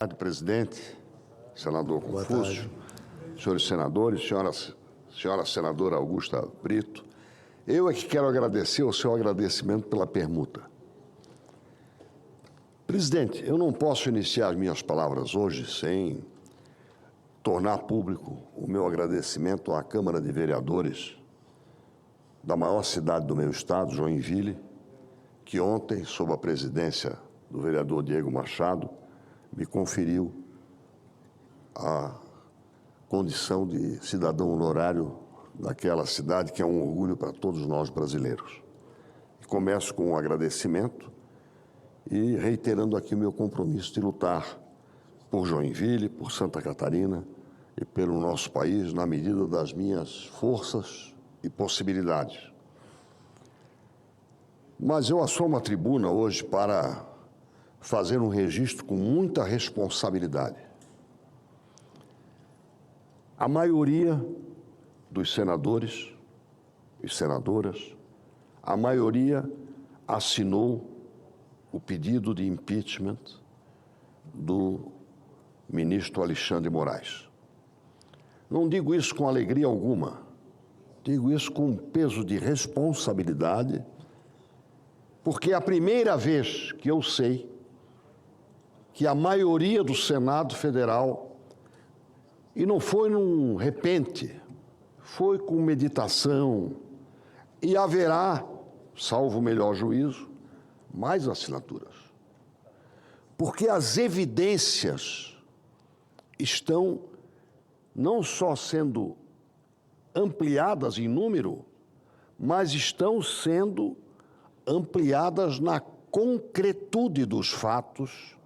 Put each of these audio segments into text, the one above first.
Boa tarde, presidente, senador Boa Confúcio, senhores senadores, senhora senadora Augusta Brito. Eu é que quero agradecer o seu agradecimento pela permuta. Presidente, eu não posso iniciar as minhas palavras hoje sem tornar público o meu agradecimento à Câmara de Vereadores da maior cidade do meu estado, Joinville, que ontem, sob a presidência do vereador Diego Machado, me conferiu a condição de cidadão honorário daquela cidade, que é um orgulho para todos nós brasileiros. E começo com um agradecimento e reiterando aqui o meu compromisso de lutar por Joinville, por Santa Catarina e pelo nosso país, na medida das minhas forças e possibilidades. Mas eu assumo a tribuna hoje para fazer um registro com muita responsabilidade. A maioria dos senadores e senadoras, a maioria assinou o pedido de impeachment do ministro Alexandre de Moraes. Não digo isso com alegria alguma, digo isso com um peso de responsabilidade, porque é a primeira vez que eu sei que a maioria do Senado Federal, e não foi num repente, foi com meditação, e haverá, salvo o melhor juízo, mais assinaturas. Porque as evidências estão não só sendo ampliadas em número, mas estão sendo ampliadas na concretude dos fatos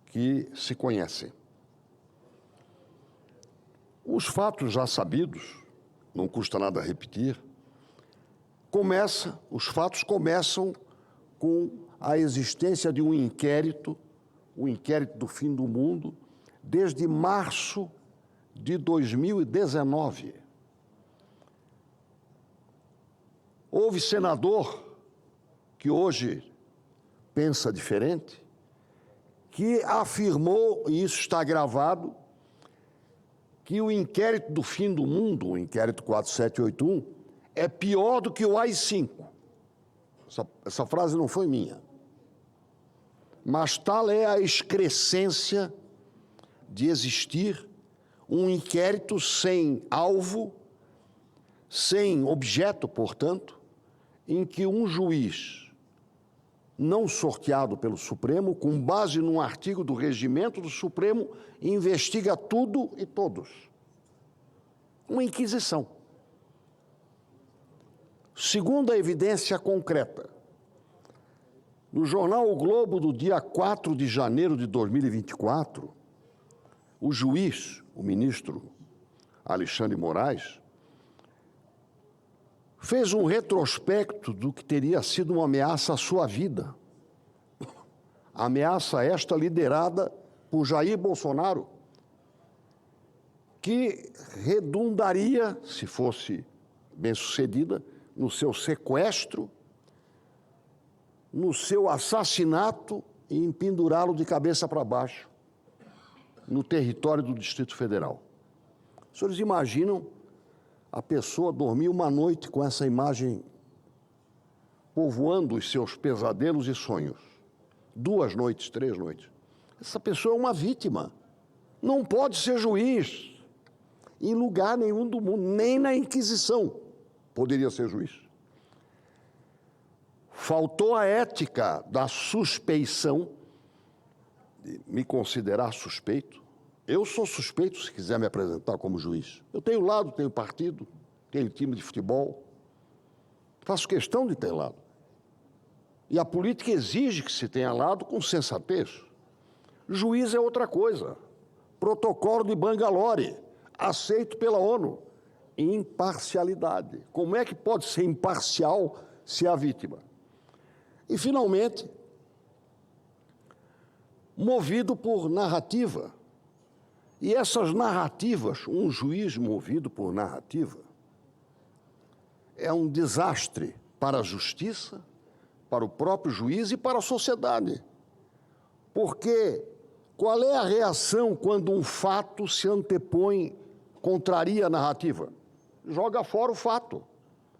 que se conhecem. Os fatos já sabidos, não custa nada repetir, os fatos começam com a existência de um inquérito, o inquérito do fim do mundo, desde março de 2019. Houve senador que hoje pensa diferente, que afirmou, e isso está gravado, que o inquérito do fim do mundo, o inquérito 4781, é pior do que o AI-5. Essa frase não foi minha. Mas tal é a excrescência de existir um inquérito sem alvo, sem objeto, portanto, em que um juiz não sorteado pelo Supremo, com base num artigo do regimento do Supremo, investiga tudo e todos. Uma inquisição. Segundo a evidência concreta, no jornal O Globo, do dia 4 de janeiro de 2024, o juiz, o ministro Alexandre de Moraes, fez um retrospecto do que teria sido uma ameaça à sua vida. A ameaça esta liderada por Jair Bolsonaro, que redundaria, se fosse bem-sucedida, no seu sequestro, no seu assassinato e em pendurá-lo de cabeça para baixo no território do Distrito Federal. Os senhores imaginam a pessoa dormir uma noite com essa imagem povoando os seus pesadelos e sonhos? 2 noites, 3 noites. Essa pessoa é uma vítima. Não pode ser juiz em lugar nenhum do mundo, nem na Inquisição poderia ser juiz. Faltou a ética da suspeição, de me considerar suspeito. Eu sou suspeito se quiser me apresentar como juiz. Eu tenho lado, tenho partido, tenho time de futebol. Faço questão de ter lado. E a política exige que se tenha lado com sensatez. Juiz é outra coisa. Protocolo de Bangalore, aceito pela ONU. Imparcialidade. Como é que pode ser imparcial se é a vítima? E, finalmente, movido por narrativa. E essas narrativas, um juiz movido por narrativa, é um desastre para a justiça, para o próprio juiz e para a sociedade. Porque Qual é a reação quando um fato se antepõe, contraria a narrativa? Joga fora o fato.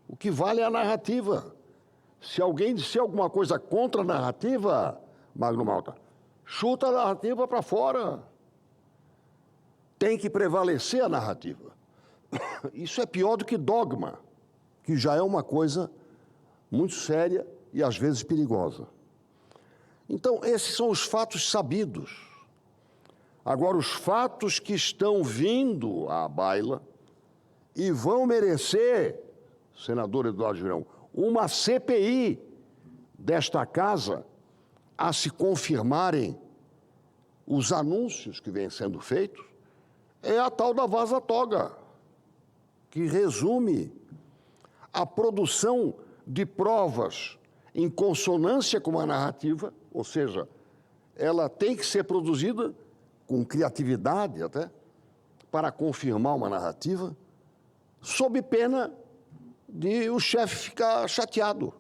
O que vale é a narrativa. Se alguém disser alguma coisa contra a narrativa, Magno Malta, chuta a narrativa para fora. Tem que prevalecer a narrativa. Isso é pior do que dogma, que já é uma coisa muito séria e às vezes perigosa. Então, esses são os fatos sabidos. Agora, os fatos que estão vindo à baila e vão merecer, senador Eduardo Girão, uma CPI desta casa a se confirmarem os anúncios que vêm sendo feitos, é a tal da vaza-toga, que resume a produção de provas em consonância com a narrativa, ou seja, ela tem que ser produzida com criatividade até, para confirmar uma narrativa, sob pena de o chefe ficar chateado.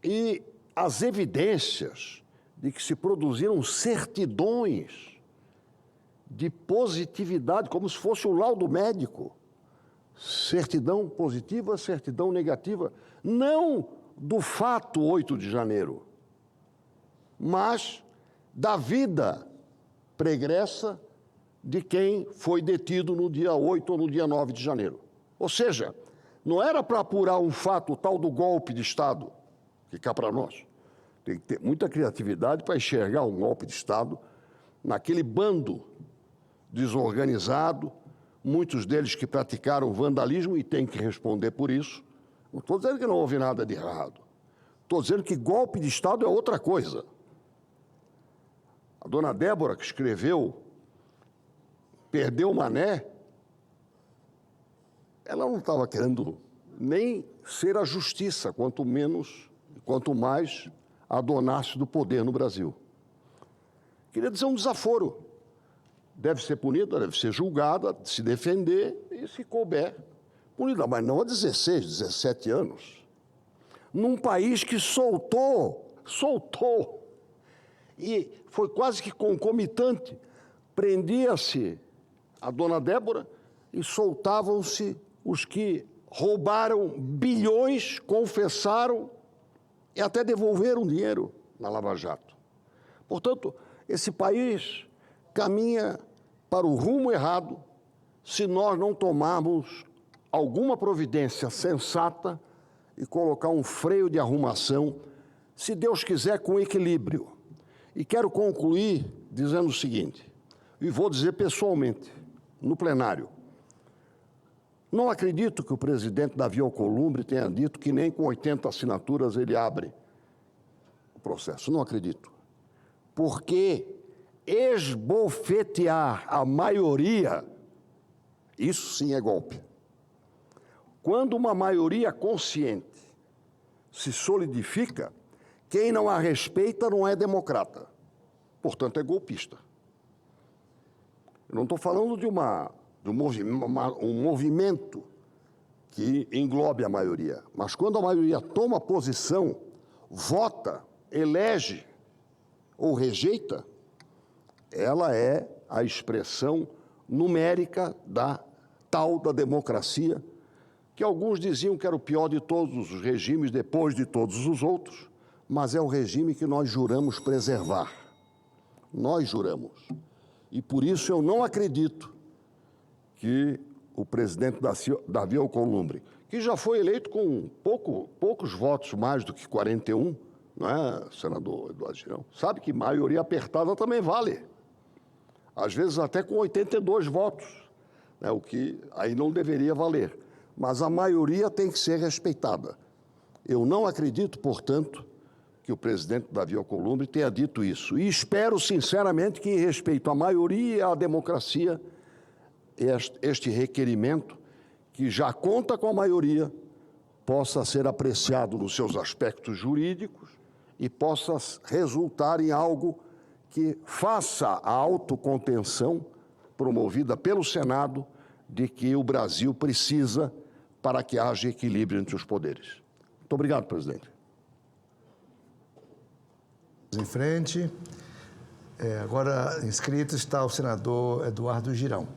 E as evidências de que se produziram certidões de positividade, como se fosse o laudo médico, certidão positiva, certidão negativa, não do fato 8 de janeiro, mas da vida pregressa de quem foi detido no dia 8 ou no dia 9 de janeiro. Ou seja, não era para apurar um fato tal do golpe de Estado, que cá para nós. Tem que ter muita criatividade para enxergar um golpe de Estado naquele bando desorganizado, muitos deles que praticaram vandalismo e têm que responder por isso. Não estou dizendo que não houve nada de errado. Estou dizendo que golpe de Estado é outra coisa. A dona Débora, que escreveu Perdeu o Mané, ela não estava querendo nem ser a justiça, quanto mais adonar-se do poder no Brasil. Queria dizer um desaforo. Deve ser punida, deve ser julgada, se defender e, se couber, punida, mas não a 16, 17 anos. Num país que soltou, e foi quase que concomitante, prendia-se a dona Débora e soltavam-se os que roubaram bilhões, confessaram e até devolveram dinheiro na Lava Jato. Portanto, esse país caminha para o rumo errado se nós não tomarmos alguma providência sensata e colocar um freio de arrumação, se Deus quiser, com equilíbrio. E quero concluir dizendo o seguinte, e vou dizer pessoalmente, no plenário, não acredito que o presidente Davi Alcolumbre tenha dito que nem com 80 assinaturas ele abre o processo. Não acredito. Porque esbofetear a maioria, isso sim é golpe. Quando uma maioria consciente se solidifica, quem não a respeita não é democrata. Portanto, é golpista. Eu não estou falando de um movimento que englobe a maioria, mas quando a maioria toma posição, vota, elege ou rejeita, ela é a expressão numérica da tal da democracia, que alguns diziam que era o pior de todos os regimes, depois de todos os outros, mas é o regime que nós juramos preservar. Nós juramos. E por isso eu não acredito que o presidente Davi Alcolumbre, que já foi eleito com poucos votos, mais do que 41, não é, senador Eduardo Girão? Sabe que maioria apertada também vale. Às vezes até com 82 votos, né, o que aí não deveria valer. Mas a maioria tem que ser respeitada. Eu não acredito, portanto, que o presidente Davi Alcolumbre tenha dito isso. E espero, sinceramente, que, em respeito à maioria e à democracia, este requerimento, que já conta com a maioria, possa ser apreciado nos seus aspectos jurídicos e possa resultar em algo que faça a autocontenção promovida pelo Senado de que o Brasil precisa para que haja equilíbrio entre os poderes. Muito obrigado, presidente. Em frente. Agora, inscrito está o senador Eduardo Girão.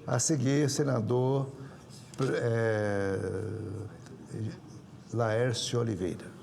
A seguir, senador Laércio Oliveira.